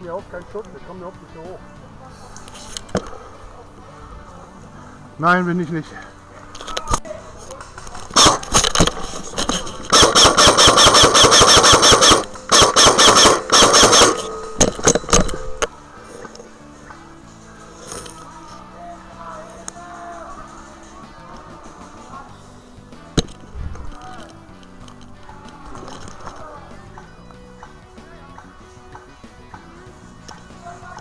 Mir auf keinen Schutz, wir kommen überhaupt nicht so hoch. Nein, bin ich nicht.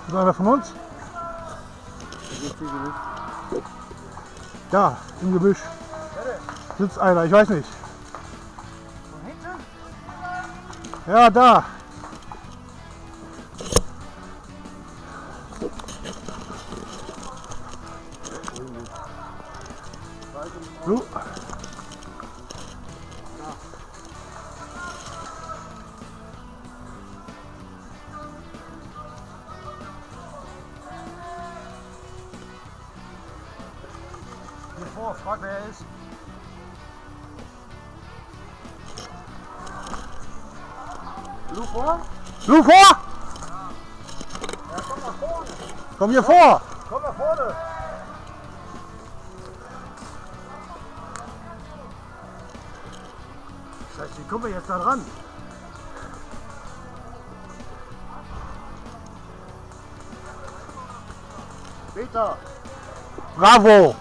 Ist einer von uns? Da, im Gebüsch. Sitzt einer, ich weiß nicht. Ja, da. So. Hier vor, frag wer er ist. Du vor? Du vor! Ja, komm nach vorne. Komm hier vor! Komm nach vorne. Scheiße, wie kommen wir jetzt da dran? Peter! Bravo!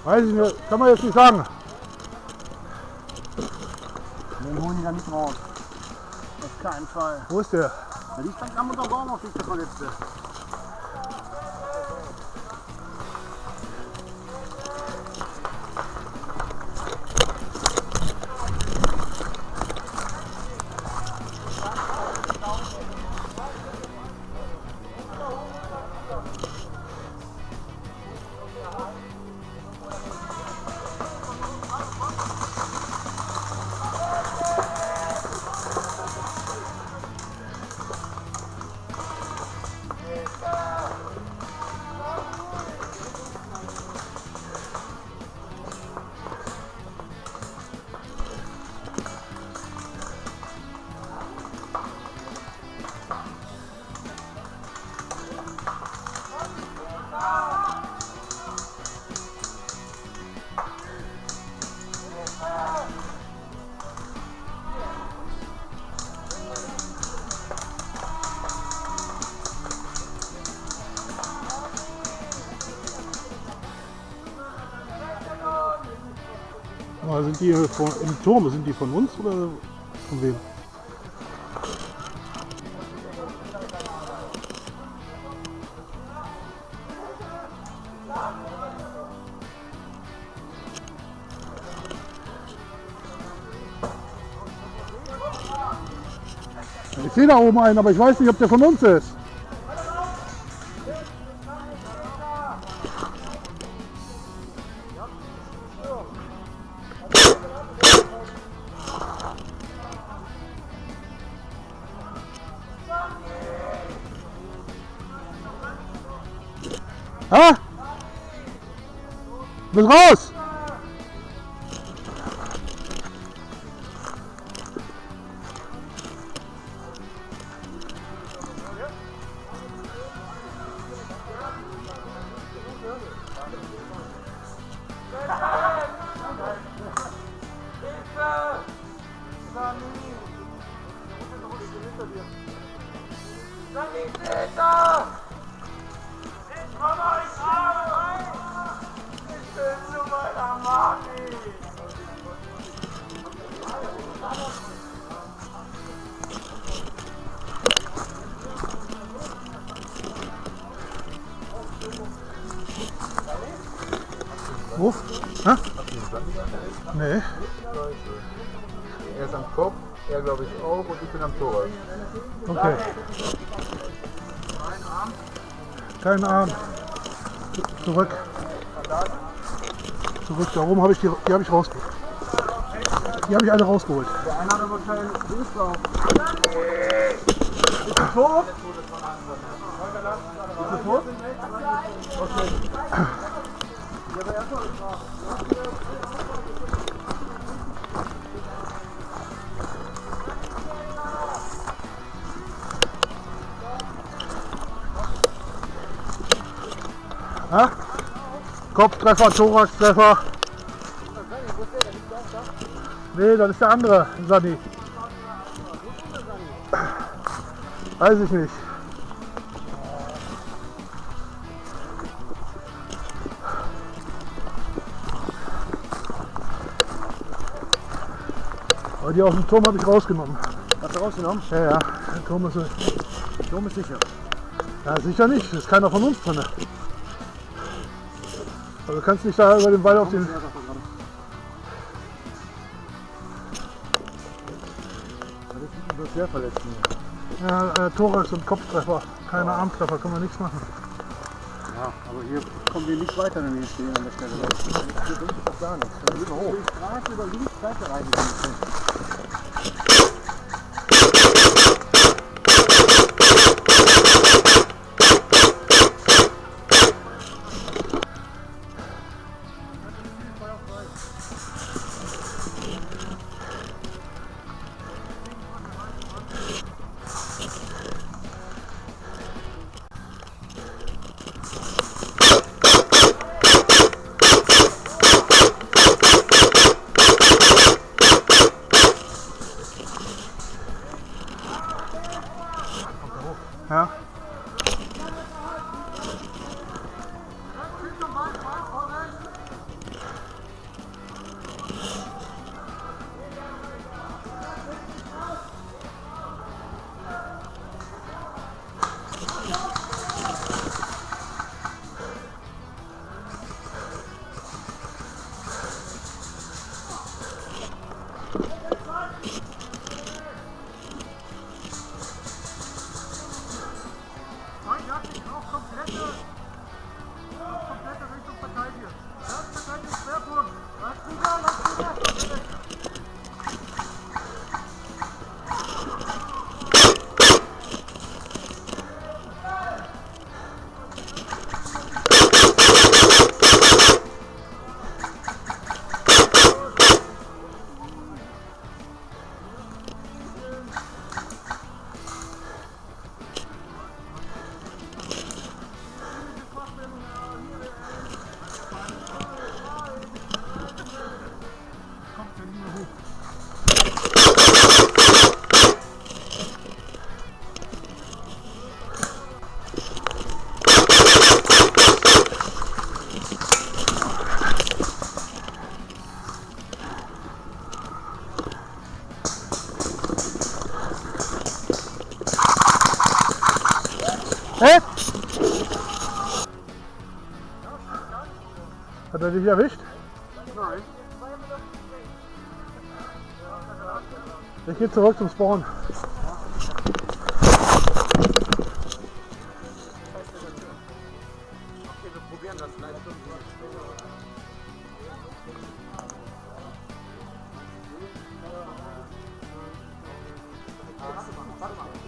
Weiß ich nicht, kann man jetzt nicht sagen. Den holen die da nicht raus. Auf keinen Fall. Wo ist der? Da liegt dann am Baum auf dich, der Verletzte. Aber sind die im Turm, sind die von uns oder von wem? Ich sehe da oben einen, aber ich weiß nicht, ob der von uns ist. Ha? Bist raus! Wo? Ha? Nee. Er ist am Kopf, er glaube ich auch und ich bin am Tor. Okay. Kein Arm. Zurück. Zurück. Darum habe ich die habe ich rausgeholt. Die habe ich alle rausgeholt. Der eine hat aber keinen Fußball. Ist er tot? Ist er tot? Okay. Ja, aber erstmal Ha? Kopftreffer, Thoraxtreffer. Nee, das ist der andere, Sani. Weiß ich nicht. Aber die aus dem Turm habe ich rausgenommen. Hast du rausgenommen? Ja, ja. Der Turm ist, Turm ist sicher. ja, sicher nicht. Das ist keiner von uns drin. Also du kannst nicht da über den Wall auf den... Das ist schwer verletzt. Ja, Thorax und Kopftreffer. Keine Armtreffer, können wir nichts machen. Ja, aber hier kommen wir nicht weiter, wenn wir hier stehen an der Stelle. Hier bringt es doch gar nichts. Dann müssen wir hoch. Die Straße über links, Seite rein. Ja. Hä? Hat er dich erwischt? Nein. Ich gehe zurück zum Spawn. Okay, wir probieren das gleich. Warte mal.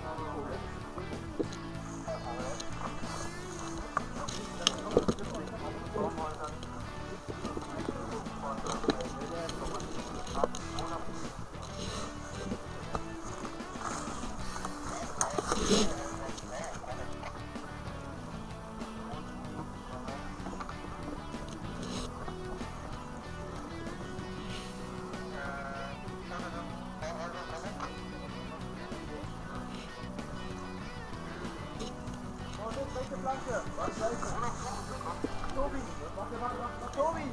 Tobi! Tobi!